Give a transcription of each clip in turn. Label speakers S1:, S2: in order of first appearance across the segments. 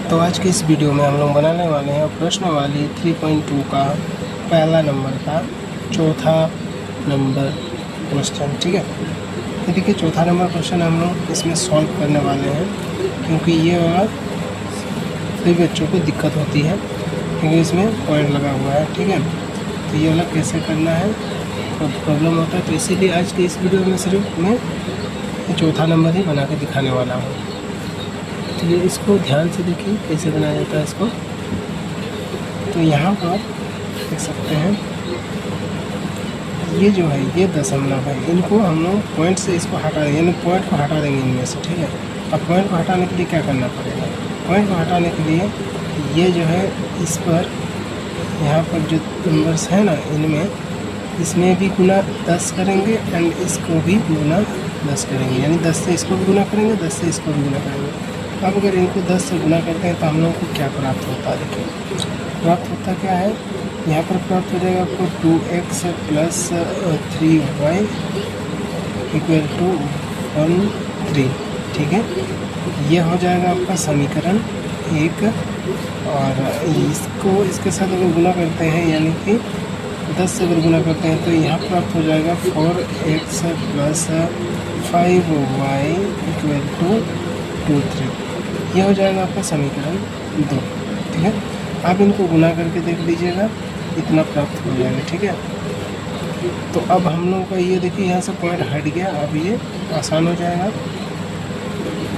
S1: तो आज की इस वीडियो में हम लोग बनाने वाले हैं प्रश्नावली 3.2 का पहला नंबर का चौथा नंबर क्वेश्चन। ठीक है, ये देखिए चौथा नंबर क्वेश्चन हम लोग इसमें सॉल्व करने वाले हैं, क्योंकि ये वाला सभी बच्चों को दिक्कत होती है क्योंकि इसमें पॉइंट लगा हुआ है। ठीक है, तो ये वाला कैसे करना है तो प्रॉब्लम होता है, तो इसीलिए आज के इस वीडियो में सिर्फ मैं चौथा नंबर ही बना के दिखाने वाला हूँ। चलिए इसको ध्यान से देखिए कैसे बनाया जाता है इसको। तो यहाँ पर देख सकते हैं ये जो है ये दशमलव है, इनको हम लोग पॉइंट से इसको हटा देंगे, यानी पॉइंट को हटा देंगे इनमें से। ठीक है, अब पॉइंट को हटाने के लिए क्या करना पड़ेगा? पॉइंट को हटाने के लिए ये जो है इस पर यहाँ पर जो नंबर्स है ना इनमें इसमें भी गुना 10 करेंगे एंड इसको भी गुना 10 करेंगे, यानी 10 से इसको भी गुना करेंगे, 10 से इसको भी गुना करेंगे। अब अगर इनको 10 से गुना करते हैं तो हम लोगों को क्या प्राप्त होता है? देखिए प्राप्त होता क्या है, यहाँ पर प्राप्त हो जाएगा आपको 2x plus 3y equal to 13। ठीक है, यह हो जाएगा आपका समीकरण 1। और इसको इसके साथ अगर गुना करते हैं यानी कि 10 से अगर गुना करते हैं तो यहाँ प्राप्त हो जाएगा 4x plus 5y equal to 23। यह हो जाएगा आपका समीकरण 2। ठीक है, आप इनको गुना करके देख लीजिएगा, इतना प्राप्त हो जाएगा। ठीक है, तो अब हम लोगों का ये देखिए यहाँ से पॉइंट हट गया, अब ये आसान हो जाएगा,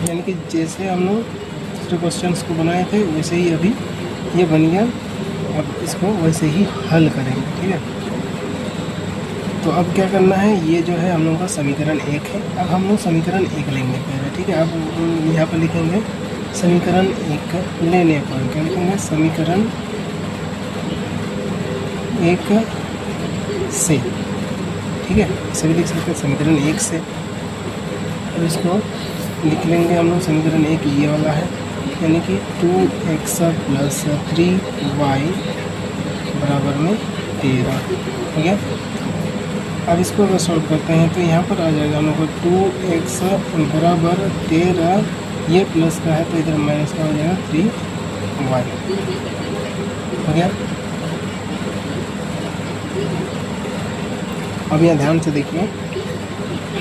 S1: यानी कि जैसे हम लोग दूसरे क्वेश्चंस को बनाए थे वैसे ही अभी ये बन गया। अब इसको वैसे ही हल करेंगे। ठीक है, तो अब क्या करना है, ये जो है हम लोगों का समीकरण 1 है। अब हम लोग समीकरण 1 लेंगे पहले। ठीक है, अब यहाँ पर लिखेंगे समीकरण 1 लेने पर क्या लिखेंगे, समीकरण 1 से। ठीक है, इसे भी लिख सकते हैं समीकरण 1 से। और इसको लिख लेंगे हम लोग समीकरण 1 ये वाला है, यानी कि 2x प्लस 3y बराबर में 13। ठीक है, अब इसको अगर सॉल्व करते हैं तो यहाँ पर आ जाएगा हम लोग को 2x बराबर 13, ये प्लस का है तो इधर माइनस का हो जाएगा 3y। हो गया। अब यहाँ ध्यान से देखिए,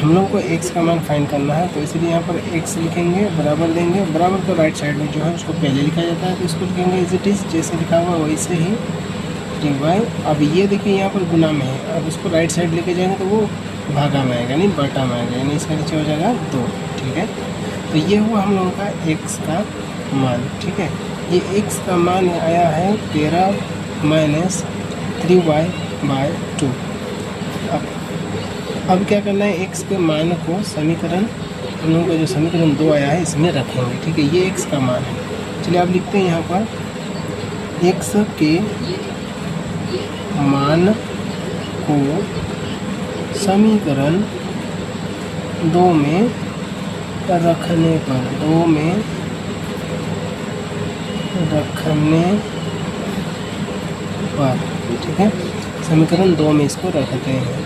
S1: हम लोग को x का मान फाइंड करना है, तो इसलिए यहाँ पर x लिखेंगे, बराबर देंगे। बराबर को राइट साइड में जो है उसको पहले लिखा जाता है, तो इसको लिखेंगे एज इट इज़, जैसे लिखा हुआ वैसे ही 3y। अब ये देखिए यहाँ पर गुना में है, अब उसको राइट साइड लेके जाएंगे तो वो भागा में आएगा, नहीं बटा में आएगा, यानी इसका नीचे हो जाएगा 2। ठीक है, तो ये हुआ हम लोगों का x का मान। ठीक है, ये x का मान आया है 13 माइनस 3y/2। अब क्या करना है, x के मान को समीकरण हम लोगों का जो समीकरण 2 आया है इसमें रखेंगे। ठीक है, ये x का मान है। चलिए आप लिखते हैं यहाँ पर x के मान को समीकरण 2 में रखने पर, 2 में रखने पर। ठीक है, समीकरण 2 में इसको रखते हैं।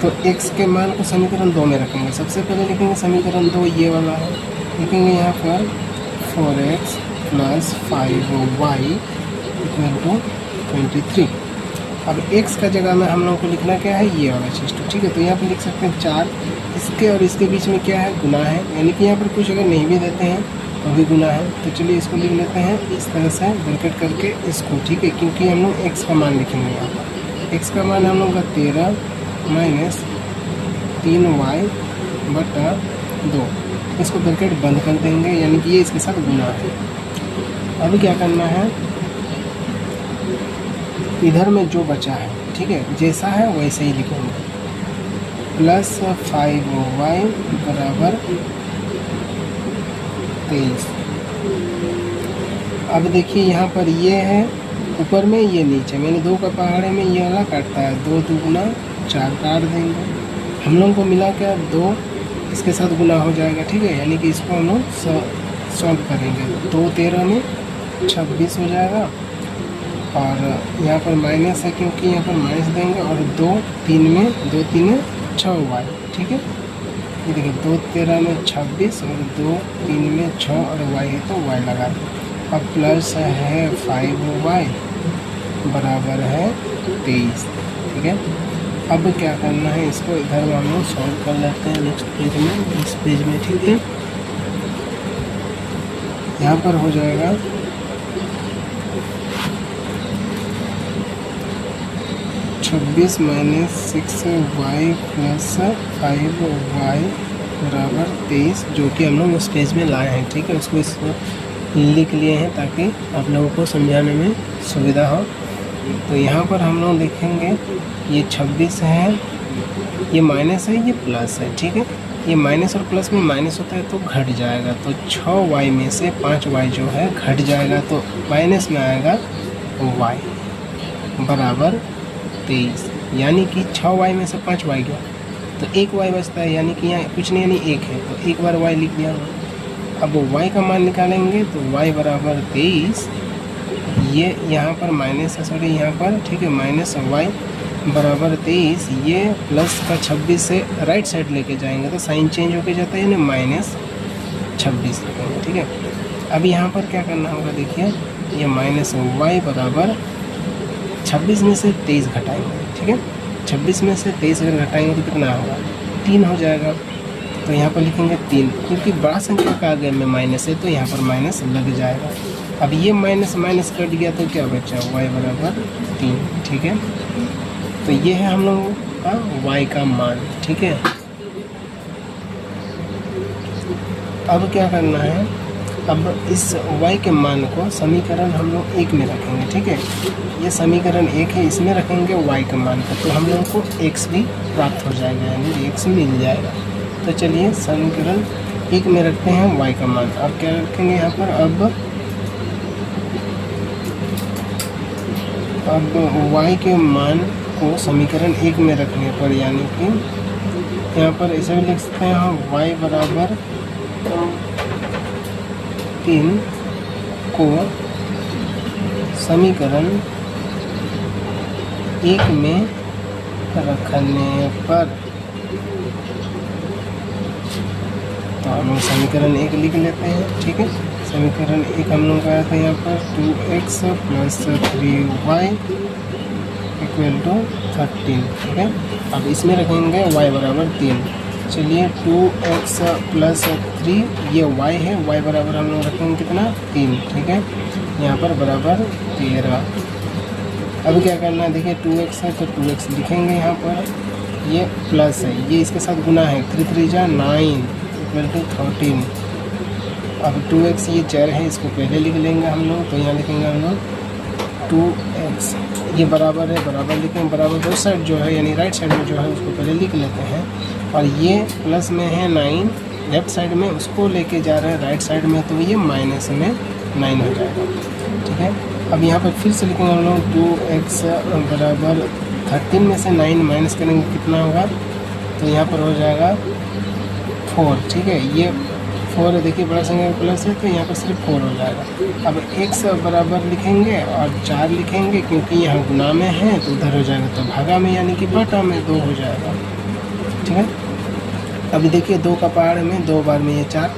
S1: तो x के मान को समीकरण 2 में रखेंगे। सबसे पहले लिखेंगे समीकरण 2 ये वाला है, लिखेंगे यहाँ पर 4x plus 5y equal to 23। अब x का जगह में हम लोगों को लिखना क्या है, ये वाला चीज़। तो ठीक है, तो यहाँ पर लिख सकते हैं 4, इसके और इसके बीच में क्या है, गुना है, यानी कि यहाँ पर कुछ अगर नहीं भी देते हैं तो भी गुना है। तो चलिए इसको लिख लेते हैं इस तरह से ब्रैकेट करके इसको। ठीक है, क्योंकि हम लोग x का मान लिखेंगे यहाँ पर। x का मान हम लोग का 13 माइनस 3y/2, इसको ब्रैकेट बंद कर देंगे, यानी कि ये इसके साथ गुना है। अभी क्या करना है, इधर में जो बचा है, ठीक है, जैसा है वैसे ही लिखेंगे, प्लस 5y बराबर 23। अब देखिए यहाँ पर ये है ऊपर में, ये नीचे, मैंने 2 का पहाड़े में ये वाला काटता है, 2 दूगुना 4 काट देंगे। हम लोगों को मिला क्या, 2 इसके साथ गुना हो जाएगा। ठीक है, यानी कि इसको हम लोग सॉल्व करेंगे। 2 13 में 26 हो जाएगा, और यहाँ पर माइनस है क्योंकि यहाँ पर माइनस देंगे, और 2 3 में 6y। ठीक है, ये देखिए 2 13 में 26 और 2 3 में 6 और y है तो y लगा दो। अब प्लस है 5y बराबर है 23, ठीक है। अब क्या करना है, इसको इधर हम लोग सॉल्व कर लेते हैं नेक्स्ट पेज में, इस पेज में, ठीक है। यहाँ पर हो जाएगा 26 माइनस 6y प्लस 5y बराबर 23, जो कि हम लोग उस पेज में लाए हैं, ठीक है। उसको इसमें लिख लिए हैं ताकि आप लोगों को समझाने में सुविधा हो। तो यहाँ पर हम लोग देखेंगे ये 26 है, ये माइनस है, ये प्लस है, ठीक है। ये माइनस और प्लस में माइनस होता है तो घट जाएगा, तो 6y में से 5y जो है घट जाएगा, तो माइनस में आएगा y बराबर 23, यानी कि 6y में से 5y गया तो 1y बचता है, यानी कि यहाँ कुछ नहीं, यानी 1 है तो एक बार y लिख दिया। अब y का मान निकालेंगे तो y बराबर 23, ये यहाँ पर माइनस है, सॉरी यहाँ पर, ठीक है, माइनस y बराबर 23, ये प्लस का 26 से राइट साइड लेके जाएंगे तो साइन चेंज होके जाता है, यानी माइनस 26 लिखेंगे, ठीक है। अब यहाँ पर क्या करना होगा, देखिए ये माइनस y बराबर 26 में से 23 घटाएंगे, ठीक है। 26 में से 23 अगर घटाएंगे तो कितना होगा, 3 हो जाएगा। तो यहाँ पर लिखेंगे 3, क्योंकि बड़ा संख्या का आगे में माइनस है तो यहाँ पर माइनस लग जाएगा। अब ये माइनस माइनस कट गया तो क्या बचा, y बराबर 3, ठीक है। तो ये है हम लोगों का y का मान, ठीक है। अब क्या करना है, अब इस y के मान को समीकरण हम लोग 1 में रखेंगे, ठीक है। ये समीकरण 1 है, इसमें रखेंगे y का मान को, तो हम लोगों को x भी प्राप्त हो जाएगा, यानी x मिल जाएगा। तो चलिए समीकरण 1 में रखते हैं y का मान। अब क्या रखेंगे यहाँ पर, अब y के मान को समीकरण 1 में रखने पर, यानी कि यहाँ पर ऐसे भी लिख सकते हैं हम, y बराबर 3 को समीकरण 1 में रखने पर, तो हम लोग समीकरण 1 लिख लेते हैं, ठीक है। समीकरण 1 हम लोग का आया था यहाँ पर 2x plus 3y equal to 13, ठीक है। अब इसमें रखेंगे y बराबर 3। चलिए 2x प्लस 3, ये y है, y बराबर हम लोग रखेंगे कितना, 3, ठीक है। यहाँ पर बराबर 13। अब क्या करना है, देखिए 2x है तो 2x लिखेंगे यहाँ पर, ये प्लस है, ये इसके साथ गुना है, 3 3 जा 9 इक्वल टू 13। अब 2x ये 4 है, इसको पहले लिख लेंगे हम लोग, तो यहाँ लिखेंगे हम लोग 2x, ये बराबर है, बराबर लिखेंगे, बराबर दो साइड जो है यानी राइट साइड में जो है उसको पहले लिख लेते हैं। और ये प्लस में है 9 लेफ्ट साइड में, उसको लेके जा रहे हैं राइट साइड में, तो ये माइनस में 9 हो जाएगा, ठीक है। अब यहाँ पर फिर से लिखेंगे हम लोग 2x बराबर 13 में से 9 माइनस करेंगे कितना होगा, तो यहाँ पर हो जाएगा 4, ठीक है। ये 4 है, देखिए बड़ा संख्या प्लस है तो यहाँ पर सिर्फ 4 हो जाएगा। अब x बराबर लिखेंगे और 4 लिखेंगे, क्योंकि यहाँ गुना में है तो उधर हो जाएगा, तो भागा में यानी कि बटा में 2 हो जाएगा, ठीक है। अभी देखिए 2 का पहाड़ में 2 बार में ये 4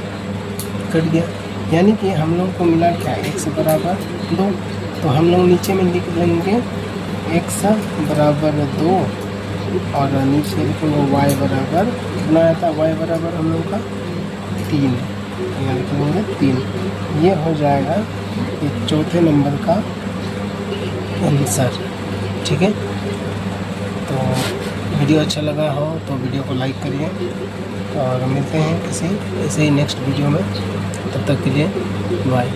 S1: कट गया, यानी कि हम लोग को मिला क्या, x बराबर 2। तो हम लोग नीचे में लिख लेंगे x बराबर 2 और नीचे लिखेंगे y बराबर, बनाया था y बराबर हम लोग का 3, यहाँ लिखेंगे 3। ये हो जाएगा ये चौथे नंबर का आंसर, ठीक है। तो वीडियो अच्छा लगा हो तो वीडियो को लाइक करिए और मिलते हैं किसी ऐसे ही नेक्स्ट वीडियो में, तब तक के लिए बाय।